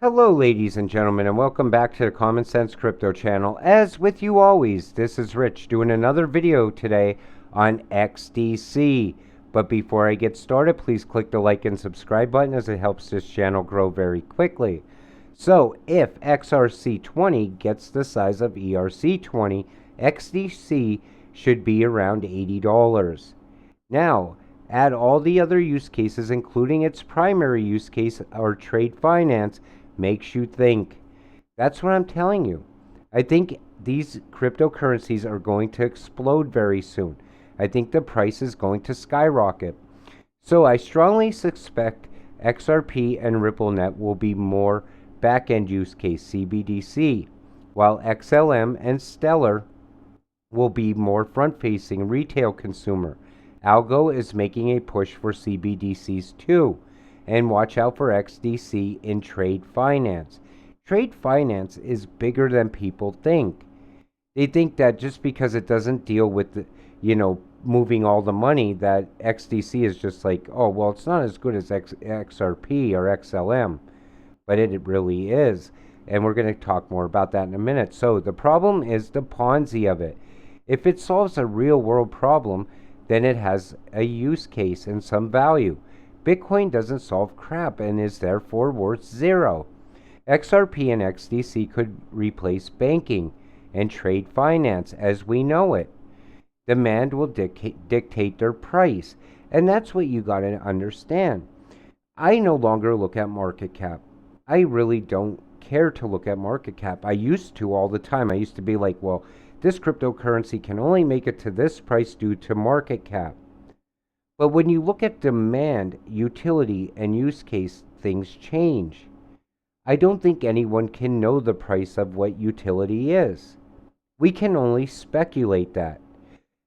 Hello, ladies and gentlemen, and welcome back to the Common Sense Crypto channel. As with you always, this is Rich doing another video today on XDC. But before I get started, please click the like and subscribe button as it helps this channel grow very quickly. So, if XRC20 gets the size of ERC20, XDC should be around $80. Now, add all the other use cases, including its primary use case or trade finance, makes you think. That's what I'm telling you. I think these cryptocurrencies are going to explode very soon. I think the price is going to skyrocket. So I strongly suspect XRP and RippleNet will be more back-end use case, CBDC, while XLM and Stellar will be more front-facing retail consumer. Algo is making a push for CBDCs too. And watch out for XDC in trade finance. Trade finance is bigger than people think. They think that just because it doesn't deal with moving all the money, that XDC is just like, oh, well, it's not as good as XRP or XLM. But it really is. And we're going to talk more about that in a minute. So the problem is the Ponzi of it. If it solves a real world problem, then it has a use case and some value. Bitcoin doesn't solve crap and is therefore worth zero. XRP and XDC could replace banking and trade finance as we know it. Demand will dictate their price, and that's what you got to understand. I no longer look at market cap. I really don't care to look at market cap. I used to all the time. I used to be like, well, this cryptocurrency can only make it to this price due to market cap. But when you look at demand, utility, and use case, things change. I don't think anyone can know the price of what utility is. We can only speculate that.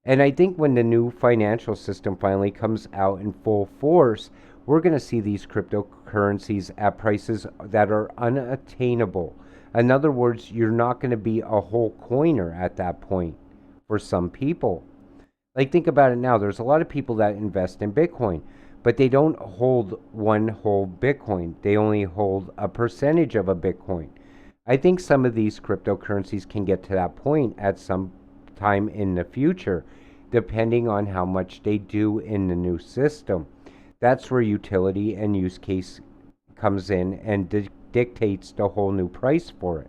And I think when the new financial system finally comes out in full force, we're going to see these cryptocurrencies at prices that are unattainable. In other words, you're not going to be a whole coiner at that point for some people. Like, think about it now. There's a lot of people that invest in Bitcoin, but they don't hold one whole Bitcoin. They only hold a percentage of a Bitcoin. I think some of these cryptocurrencies can get to that point at some time in the future, depending on how much they do in the new system. That's where utility and use case comes in and dictates the whole new price for it.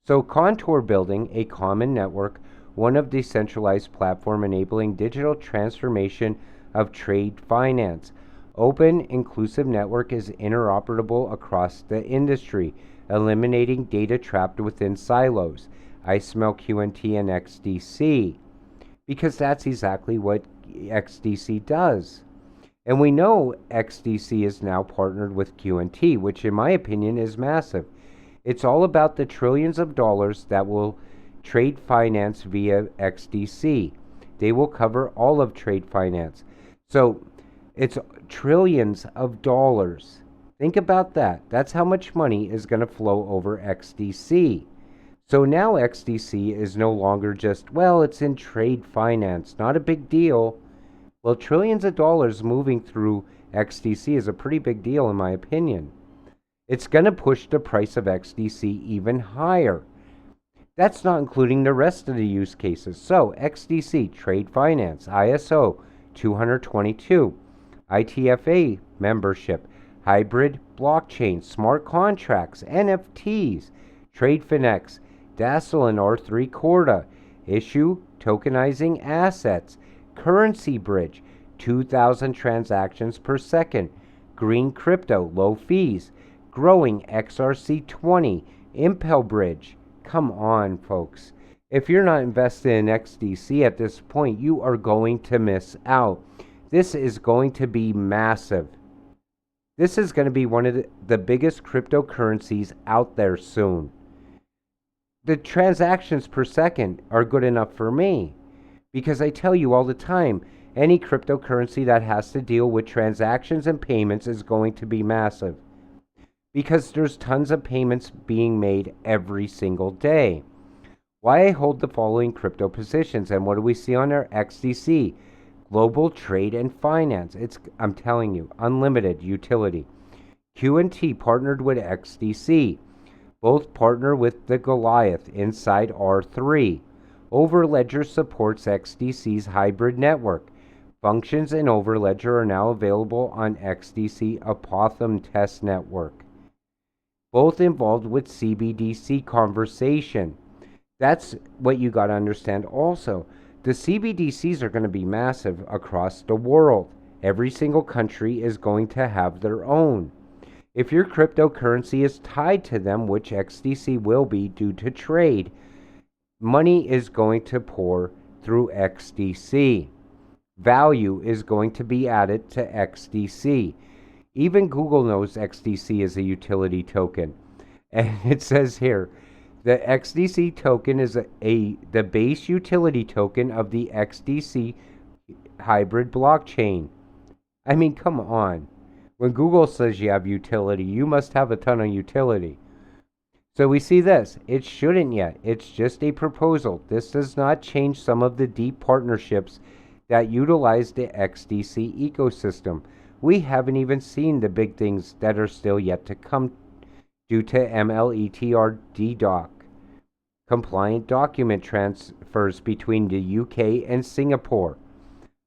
So Contour building a common network, one of decentralized platform enabling digital transformation of trade finance. Open, inclusive network is interoperable across the industry, eliminating data trapped within silos. I smell QNT and XDC, because that's exactly what XDC does. And we know XDC is now partnered with QNT, which in my opinion is massive. It's all about the trillions of dollars that will trade finance via XDC. They will cover all of trade finance. So it's trillions of dollars. Think about that. That's how much money is going to flow over XDC. So now XDC is no longer just, well, it's in trade finance. Not a big deal. Well, trillions of dollars moving through XDC is a pretty big deal in my opinion. It's going to push the price of XDC even higher. That's not including the rest of the use cases. So, XDC, trade finance, ISO 222, ITFA membership, hybrid blockchain, smart contracts, NFTs, TradeFinex, Dazzle and R3 Corda, issue, tokenizing assets, currency bridge, 2,000 transactions per second, green crypto, low fees, growing XRC20, Impel bridge. Come on, folks. If you're not invested in XDC at this point, you are going to miss out. This is going to be massive. This is going to be one of the biggest cryptocurrencies out there soon. The transactions per second are good enough for me, because I tell you all the time, any cryptocurrency that has to deal with transactions and payments is going to be massive, because there's tons of payments being made every single day. Why I hold the following crypto positions, and what do we see on our XDC? Global trade and finance. I'm telling you, unlimited utility. Q&T partnered with XDC. Both partner with the Goliath inside R3. Overledger supports XDC's hybrid network. Functions in Overledger are now available on XDC Apothem test network. Both involved with CBDC conversation. That's what you got to understand also. The CBDCs are going to be massive across the world. Every single country is going to have their own. If your cryptocurrency is tied to them, which XDC will be due to trade, money is going to pour through XDC. Value is going to be added to XDC. Even Google knows XDC is a utility token. And it says here, the XDC token is the base utility token of the XDC hybrid blockchain. I mean, come on. When Google says you have utility, you must have a ton of utility. So we see this. It shouldn't yet. It's just a proposal. This does not change some of the deep partnerships that utilize the XDC ecosystem. We haven't even seen the big things that are still yet to come due to MLETR DDoC, compliant document transfers between the UK and Singapore.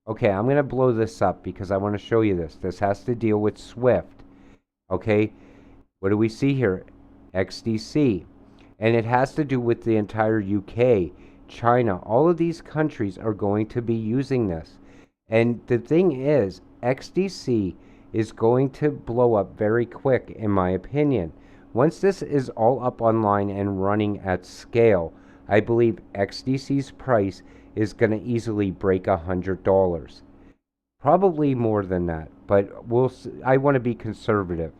Okay, I'm going to blow this up because I want to show you this. This has to deal with SWIFT. Okay, what do we see here? XDC. And it has to do with the entire UK, China. All of these countries are going to be using this. And the thing is, XDC is going to blow up very quick, in my opinion. Once this is all up online and running at scale, I believe XDC's price is going to easily break $100. Probably more than that, but I want to be conservative.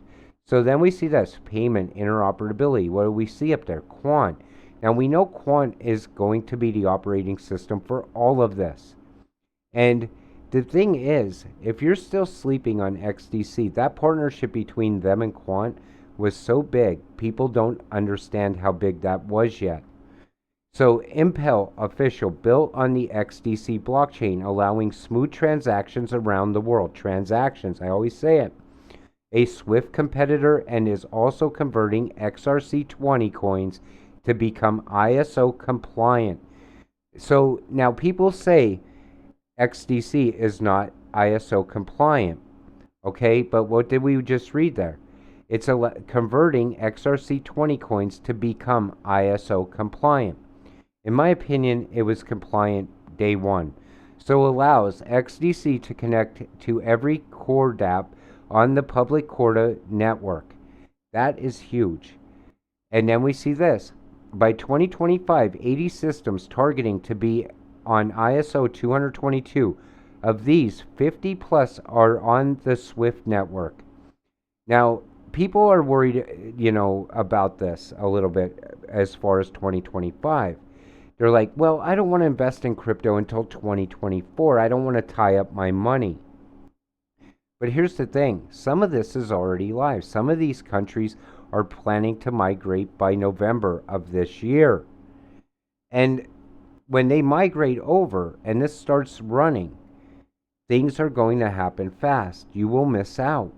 So then we see this, payment interoperability. What do we see up there? Quant. Now we know Quant is going to be the operating system for all of this. And the thing is, if you're still sleeping on XDC, that partnership between them and Quant was so big, people don't understand how big that was yet. So Impel official, built on the XDC blockchain, allowing smooth transactions around the world. Transactions, I always say it. A SWIFT competitor, and is also converting XRC20 coins to become ISO compliant. So now people say XDC is not ISO compliant. Okay, but what did we just read there? It's converting XRC20 coins to become ISO compliant. In my opinion, it was compliant day one. So allows XDC to connect to every core dApp on the public Corda network. That is huge. And then we see this. By 2025, 80 systems targeting to be on ISO 222. Of these, 50 plus are on the SWIFT network. Now, people are worried, about this a little bit as far as 2025. They're like, well, I don't want to invest in crypto until 2024. I don't want to tie up my money. But here's the thing. Some of this is already live. Some of these countries are planning to migrate by November of this year. And when they migrate over and this starts running, things are going to happen fast. You will miss out.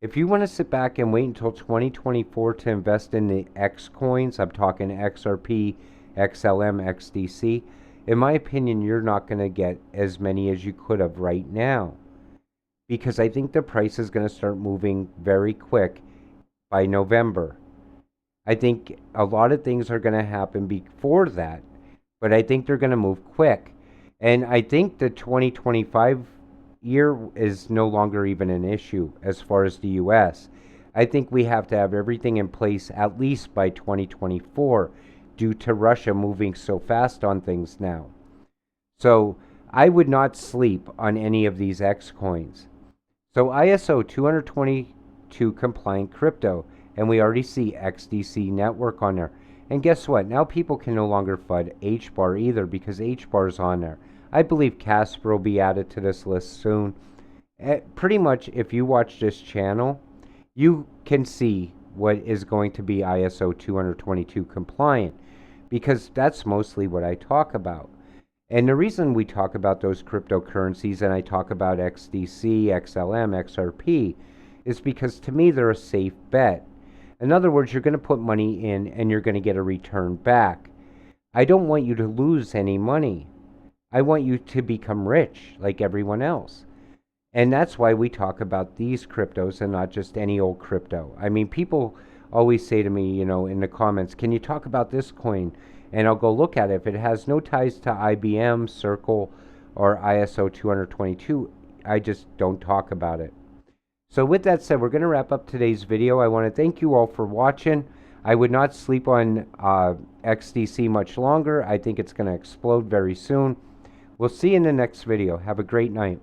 If you want to sit back and wait until 2024 to invest in the X coins, I'm talking XRP, XLM, XDC, in my opinion, you're not going to get as many as you could have right now. Because I think the price is going to start moving very quick by November. I think a lot of things are going to happen before that, but I think they're going to move quick. And I think the 2025 year is no longer even an issue as far as the US. I think we have to have everything in place at least by 2024 due to Russia moving so fast on things now. So I would not sleep on any of these X coins. So ISO 222 compliant crypto, and we already see XDC network on there. And guess what? Now people can no longer FUD HBAR either because HBAR is on there. I believe Casper will be added to this list soon. Pretty much, if you watch this channel, you can see what is going to be ISO 222 compliant because that's mostly what I talk about. And the reason we talk about those cryptocurrencies and I talk about XDC, XLM, XRP is because to me they're a safe bet. In other words, you're going to put money in and you're going to get a return back. I don't want you to lose any money. I want you to become rich like everyone else. And that's why we talk about these cryptos and not just any old crypto. I mean, people always say to me, in the comments, can you talk about this coin? And I'll go look at it. If it has no ties to IBM, Circle, or ISO 222, I just don't talk about it. So with that said, we're going to wrap up today's video. I want to thank you all for watching. I would not sleep on XDC much longer. I think it's going to explode very soon. We'll see you in the next video. Have a great night.